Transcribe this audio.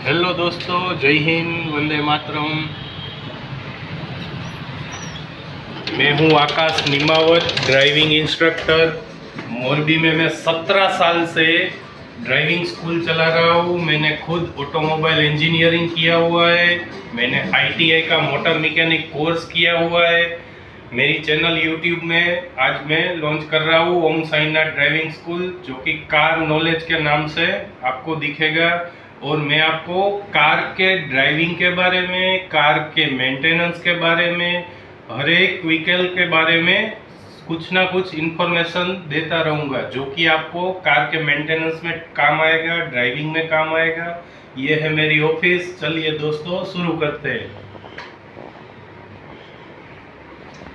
Hello दोस्तों, जय हिंद, वंदे मातरम। मैं हूं आकाश निमावत, ड्राइविंग इंस्ट्रक्टर। मोरबी में मैं 17 साल से ड्राइविंग स्कूल चला रहा हूं। मैंने खुद ऑटोमोबाइल इंजीनियरिंग किया हुआ है। मैंने आईटीआई का मोटर मैकेनिक कोर्स किया हुआ है। मेरी चैनल यूट्यूब में आज मैं लॉन्च कर रहा हूँ ओम साईनाथ ड्राइविंग स्कूल, जो कि कार नॉलेज के नाम से आपको दिखेगा। और मैं आपको कार के ड्राइविंग के बारे में, कार के मेंटेनेंस के बारे में, हर एक व्हीकल के बारे में कुछ ना कुछ इन्फॉर्मेशन देता रहूँगा, जो कि आपको कार के मेंटेनेंस में काम आएगा, ड्राइविंग में काम आएगा। ये है मेरी ऑफिस। चलिए दोस्तों, शुरू करते हैं।